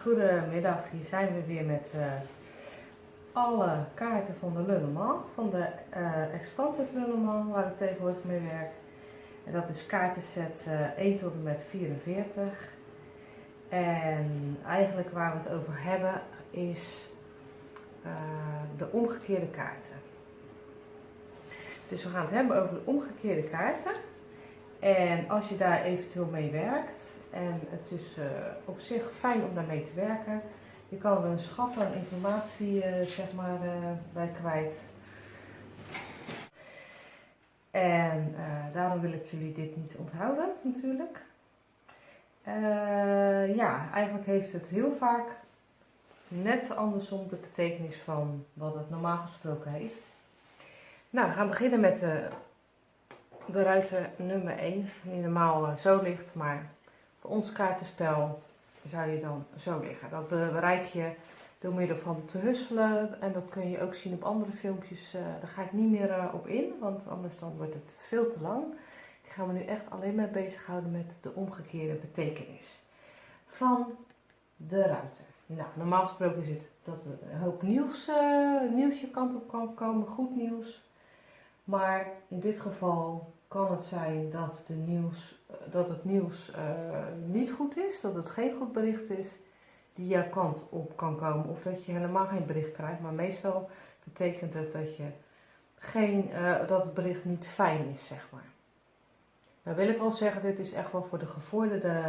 Goedemiddag, hier zijn we weer met alle kaarten van de Le Normand, van de Expansive Le Normand, waar ik tegenwoordig mee werk. En dat is kaartenset 1 tot en met 44. En eigenlijk waar we het over hebben is de omgekeerde kaarten. Dus we gaan het hebben over de omgekeerde kaarten. En als je daar eventueel mee werkt, en het is op zich fijn om daarmee te werken, je kan er een schat aan informatie bij kwijt. En daarom wil ik jullie dit niet onthouden natuurlijk. Ja, eigenlijk heeft het heel vaak net andersom de betekenis van wat het normaal gesproken heeft. Nou, we gaan beginnen met de ruiter nummer 1, die normaal zo ligt, maar voor ons kaartenspel zou die dan zo liggen. Dat bereik je door middel van te husselen en dat kun je ook zien op andere filmpjes. Daar ga ik niet meer op in, want anders dan wordt het veel te lang. Ik ga me nu echt alleen maar bezighouden met de omgekeerde betekenis van de ruiter. Nou, normaal gesproken is het dat er een hoop nieuws je kant op kan komen, goed nieuws. Maar in dit geval kan het zijn dat het nieuws niet goed is, dat het geen goed bericht is die jouw kant op kan komen. Of dat je helemaal geen bericht krijgt, maar meestal betekent het dat het bericht niet fijn is, zeg maar. Nou wil ik wel zeggen, dit is echt wel voor de gevorderde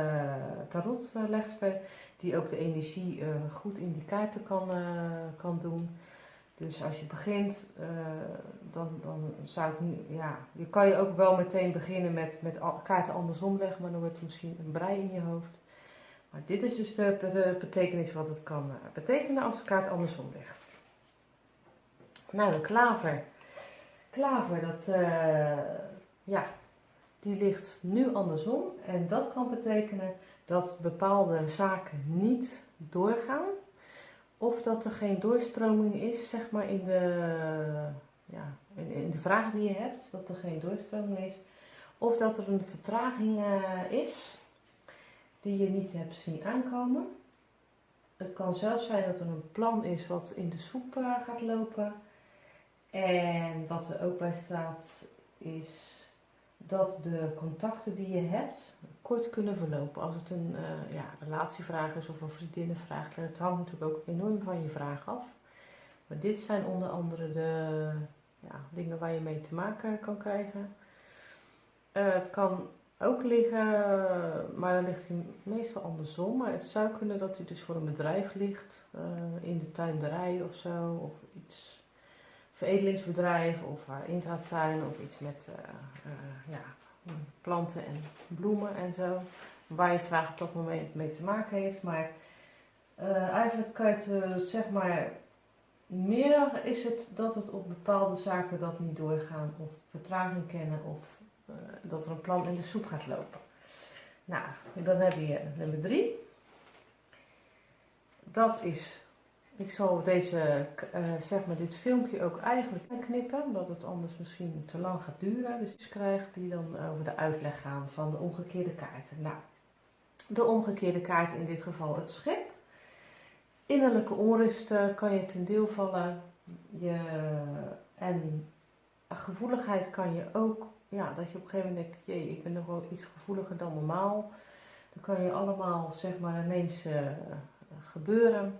tarotlegster die ook de energie goed in die kaarten kan doen. Dus als je begint, dan zou ik nu, ja, je kan je ook wel meteen beginnen met kaarten andersom leggen, maar dan wordt het misschien een brei in je hoofd. Maar dit is dus de betekenis wat het kan betekenen als de kaart andersom ligt. Nou, de klaver. Klaver, die ligt nu andersom en dat kan betekenen dat bepaalde zaken niet doorgaan. Of dat er geen doorstroming is, zeg maar, in de vraag die je hebt, dat er geen doorstroming is. Of dat er een vertraging is, die je niet hebt zien aankomen. Het kan zelfs zijn dat er een plan is wat in de soep gaat lopen. En wat er ook bij staat, is dat de contacten die je hebt kort kunnen verlopen. Als het een relatievraag is of een vriendinnenvraag, dat hangt natuurlijk ook enorm van je vraag af. Maar dit zijn onder andere de dingen waar je mee te maken kan krijgen. Het kan ook liggen, maar dan ligt hij meestal andersom. Maar het zou kunnen dat hij dus voor een bedrijf ligt, in de tuinderij of zo, of iets. Veredelingsbedrijf of intratuin of iets met planten en bloemen en zo. Waar je vraag op dat moment mee te maken heeft. Maar eigenlijk kan je het zeg maar, meer is het dat het op bepaalde zaken dat niet doorgaan of vertraging kennen of dat er een plan in de soep gaat lopen. Nou, dan heb je nummer 3. Dat is... Ik zal dit filmpje ook eigenlijk knippen, omdat het anders misschien te lang gaat duren. Dus ik krijg die dan over de uitleg gaan van de omgekeerde kaarten. Nou, de omgekeerde kaart in dit geval het schip. Innerlijke onrust kan je ten deel vallen. En gevoeligheid kan je ook, dat je op een gegeven moment denkt, ik ben nog wel iets gevoeliger dan normaal. Dan kan je allemaal zeg maar ineens gebeuren.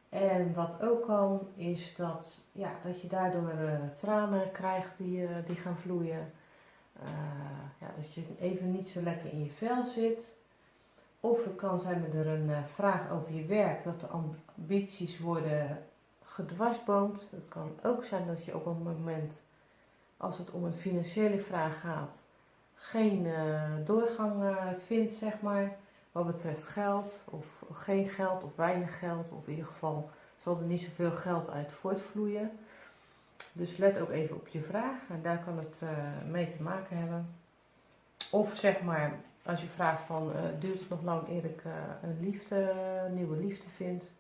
En wat ook kan, is dat je daardoor tranen krijgt die gaan vloeien. Dat je even niet zo lekker in je vel zit. Of het kan zijn met er een vraag over je werk, dat de ambities worden gedwarsboomd. Het kan ook zijn dat je op een moment, als het om een financiële vraag gaat, geen doorgang vindt, zeg maar. Wat betreft geld, of geen geld, of weinig geld, of in ieder geval zal er niet zoveel geld uit voortvloeien. Dus let ook even op je vraag en daar kan het mee te maken hebben. Of zeg maar, als je vraagt van, duurt het nog lang eer ik een nieuwe liefde vind?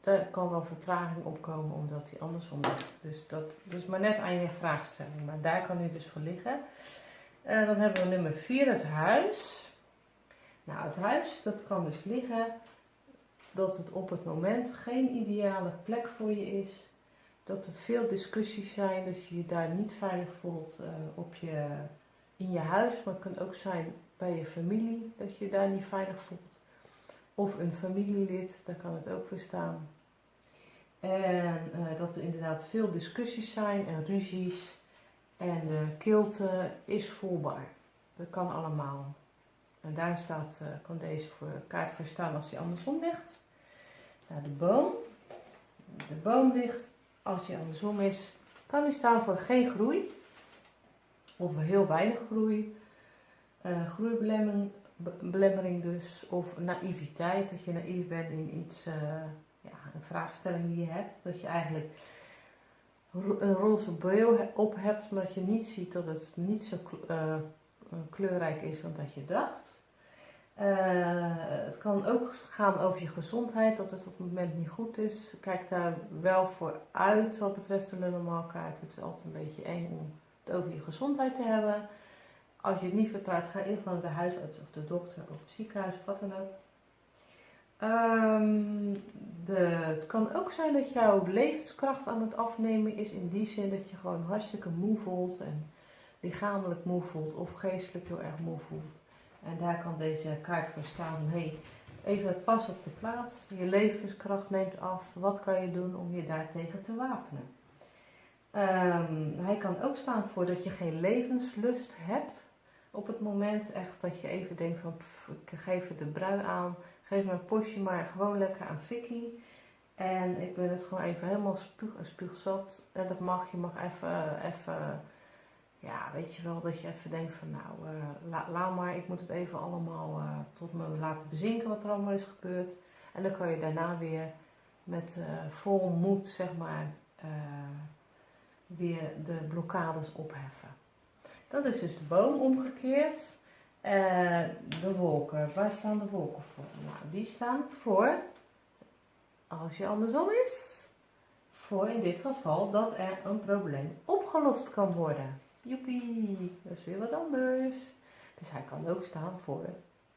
Daar kan wel vertraging opkomen omdat die andersom ligt. Dus dat is maar net aan je vraagstelling, maar daar kan u dus voor liggen. Dan hebben we nummer 4, het huis. Nou, het huis, dat kan dus liggen dat het op het moment geen ideale plek voor je is. Dat er veel discussies zijn, dat je je daar niet veilig voelt in je huis. Maar het kan ook zijn bij je familie, dat je je daar niet veilig voelt. Of een familielid, daar kan het ook voor staan. En dat er inderdaad veel discussies zijn en ruzies. En de kilte is voelbaar. Dat kan allemaal. En daar kan deze kaart voor staan als die andersom ligt. Nou, de boom. De boom ligt, als die andersom is, kan die staan voor geen groei. Of heel weinig groei. Groeibelemmering dus. Of naïviteit, dat je naïef bent in iets, een vraagstelling die je hebt. Dat je eigenlijk een roze bril op hebt, maar dat je niet ziet dat het niet zo kleurrijk is dan dat je dacht. Het kan ook gaan over je gezondheid, dat het op het moment niet goed is. Kijk daar wel voor uit wat betreft de Lenormand-kaart. Het is altijd een beetje eng om het over je gezondheid te hebben. Als je het niet vertrouwt, ga in van de huisarts of de dokter of het ziekenhuis of wat dan ook. Het kan ook zijn dat jouw levenskracht aan het afnemen is, in die zin dat je gewoon hartstikke moe voelt en lichamelijk moe voelt of geestelijk heel erg moe voelt. En daar kan deze kaart voor staan. Hey, even pas op de plaats. Je levenskracht neemt af. Wat kan je doen om je daartegen te wapenen? Hij kan ook staan voor dat je geen levenslust hebt. Op het moment echt dat je even denkt van, ik geef er de brui aan. Geef mijn postje maar gewoon lekker aan Vicky. En ik ben het gewoon even helemaal spuugzat. En dat mag. Je mag even ja, weet je wel, dat je even denkt van nou, laat maar, ik moet het even allemaal tot me laten bezinken wat er allemaal is gebeurd. En dan kan je daarna weer met vol moed, zeg maar, weer de blokkades opheffen. Dat is dus de boom omgekeerd. De wolken, waar staan de wolken voor? Nou, die staan voor, als je andersom is, voor in dit geval dat er een probleem opgelost kan worden. Joepie, dat is weer wat anders. Dus hij kan ook staan voor,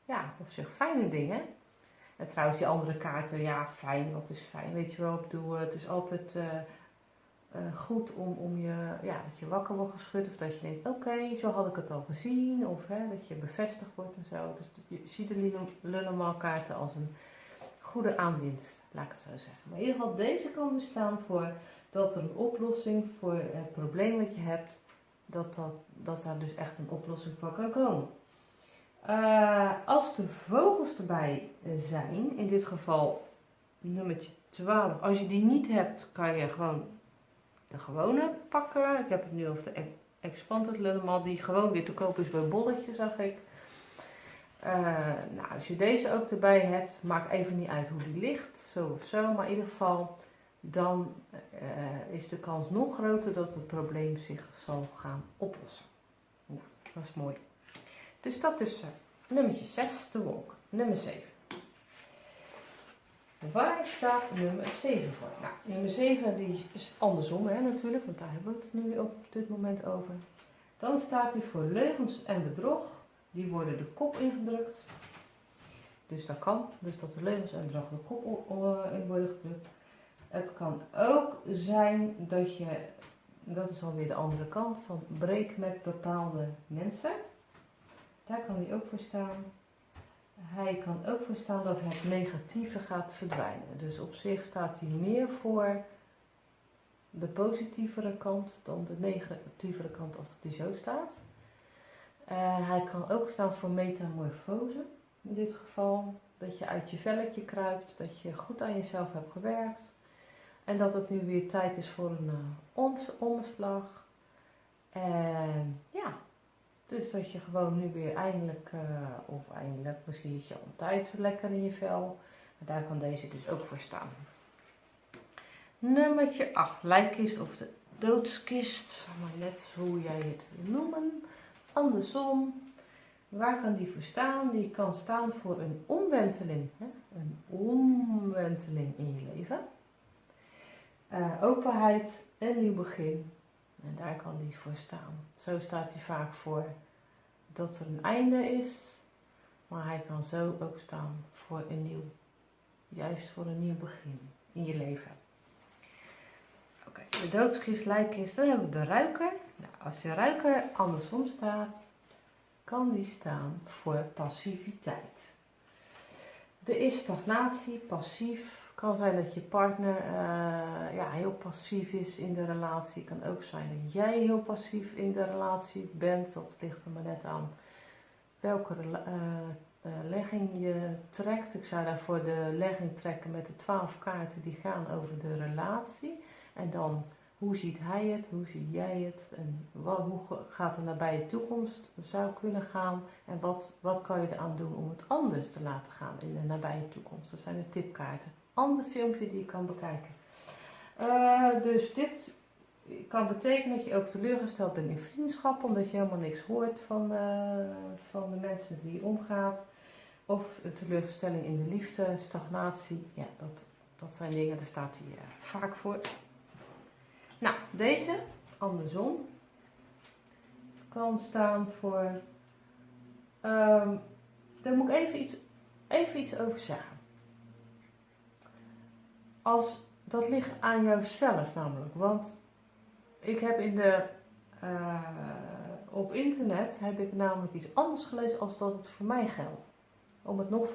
ja, op zich fijne dingen. En trouwens die andere kaarten, ja, fijn, wat is fijn, weet je wel. Ik bedoel, het is altijd goed om je, ja, dat je wakker wordt geschud. Of dat je denkt, oké, zo had ik het al gezien. Of dat je bevestigd wordt en zo. Dus je ziet de Lenormand kaarten als een goede aanwinst, laat ik het zo zeggen. Maar in ieder geval, deze kan dus staan voor dat er een oplossing voor het probleem wat je hebt, dat daar dus echt een oplossing voor kan komen. Als de vogels erbij zijn, in dit geval nummertje 12, als je die niet hebt, kan je gewoon de gewone pakken. Ik heb het nu over de Expanded Lenormand, die gewoon weer te koop is bij Bolletje, zag ik. Nou, als je deze ook erbij hebt, maakt even niet uit hoe die ligt, zo of zo, maar in ieder geval, dan is de kans nog groter dat het probleem zich zal gaan oplossen. Nou, dat is mooi. Dus dat is nummertje 6, de wolk. Nummer 7. Waar staat nummer 7 voor? Nou, nummer 7 die is andersom natuurlijk, want daar hebben we het nu op dit moment over. Dan staat hij voor leugens en bedrog. Die worden de kop ingedrukt. Dus dat kan. Dus dat de leugens en bedrog de kop in worden gedrukt. Het kan ook zijn dat je, dat is alweer de andere kant, van breek met bepaalde mensen. Daar kan hij ook voor staan. Hij kan ook voor staan dat het negatieve gaat verdwijnen. Dus op zich staat hij meer voor de positievere kant dan de negatievere kant als het hij zo staat. Hij kan ook staan voor metamorfose. In dit geval dat je uit je velletje kruipt, dat je goed aan jezelf hebt gewerkt. En dat het nu weer tijd is voor een omslag. En ja, dus dat je gewoon nu weer eindelijk, misschien zit je al een tijd lekker in je vel. Maar daar kan deze dus ook voor staan. Nummertje 8, lijkkist of de doodskist. Maar net hoe jij het wil noemen. Andersom. Waar kan die voor staan? Die kan staan voor een omwenteling. Hè? Een omwenteling in je leven. Openheid, een nieuw begin. En daar kan die voor staan. Zo staat hij vaak voor dat er een einde is. Maar hij kan zo ook staan voor een nieuw Juist voor een nieuw begin in je leven. Oké, de doodskist, lijkkist, dan hebben we de ruiker. Nou, als de ruiker andersom staat, kan die staan voor passiviteit. Er is stagnatie, passief. Kan zijn dat je partner heel passief is in de relatie. Kan ook zijn dat jij heel passief in de relatie bent. Dat ligt er maar net aan welke legging je trekt. Ik zou daarvoor de legging trekken met de 12 kaarten die gaan over de relatie. En dan, hoe ziet hij het, hoe zie jij het en hoe gaat de nabije toekomst zou kunnen gaan. En wat kan je eraan doen om het anders te laten gaan in de nabije toekomst. Dat zijn de tipkaarten. Ander filmpje die je kan bekijken. Dus dit kan betekenen dat je ook teleurgesteld bent in vriendschappen, omdat je helemaal niks hoort van de mensen met wie je omgaat. Of een teleurstelling in de liefde, stagnatie. Ja, dat zijn dingen, daar staat hij vaak voor. Nou, deze, andersom, kan staan voor... daar moet ik even iets over zeggen. Dat ligt aan jouzelf namelijk, want ik heb op internet heb ik namelijk iets anders gelezen als dat het voor mij geldt. Om het nog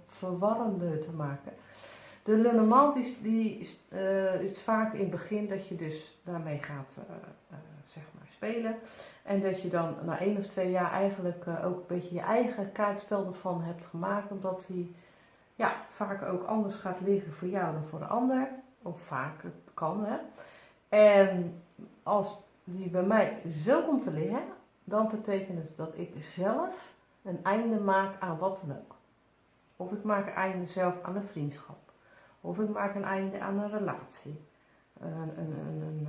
verwarrender te maken. De Lenormand is vaak in het begin dat je dus daarmee gaat spelen. En dat je dan na 1 of 2 jaar eigenlijk ook een beetje je eigen kaartspel ervan hebt gemaakt. Omdat die vaak ook anders gaat liggen voor jou dan voor de ander. Of vaak, het kan hè. En als die bij mij zo komt te liggen, dan betekent het dat ik zelf een einde maak aan wat dan ook. Of ik maak een einde zelf aan een vriendschap. Of ik maak een einde aan een relatie. Een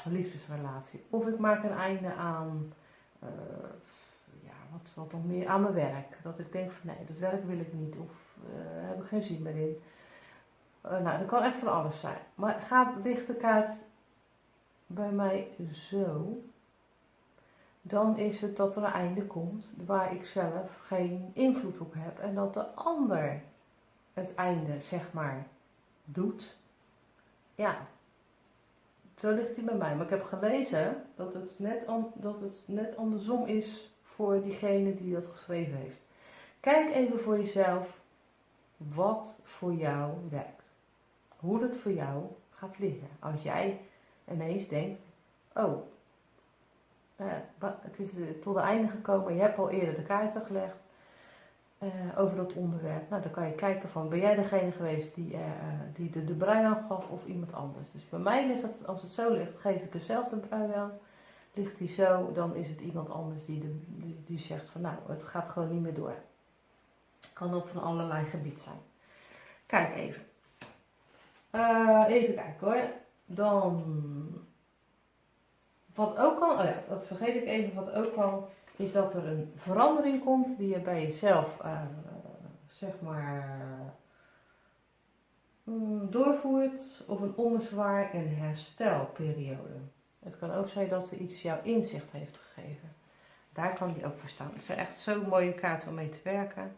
liefdesrelatie. Of ik maak een einde aan, wat dan meer, aan mijn werk. Dat ik denk van nee, dat werk wil ik niet. Of heb ik geen zin meer in. Dat kan echt van alles zijn. Maar ligt de kaart bij mij zo, dan is het dat er een einde komt waar ik zelf geen invloed op heb. En dat de ander het einde, zeg maar, doet. Ja, zo ligt hij bij mij. Maar ik heb gelezen dat het net andersom is voor diegene die dat geschreven heeft. Kijk even voor jezelf wat voor jou werkt. Hoe het voor jou gaat liggen. Als jij ineens denkt, het is tot het einde gekomen, je hebt al eerder de kaarten gelegd over dat onderwerp. Nou, dan kan je kijken van, ben jij degene geweest die de brui aan gaf of iemand anders. Dus bij mij ligt het, als het zo ligt, geef ik er zelf de brui aan. Ligt die zo, dan is het iemand anders die zegt van, nou, het gaat gewoon niet meer door. Kan ook van allerlei gebied zijn. Kijk even. Even kijken hoor. Dan, wat ook kan, dat vergeet ik even, wat ook kan, is dat er een verandering komt die je bij jezelf, doorvoert, of een ommezwaai en herstelperiode. Het kan ook zijn dat er iets jouw inzicht heeft gegeven. Daar kan die ook voor staan. Het is echt zo'n mooie kaart om mee te werken.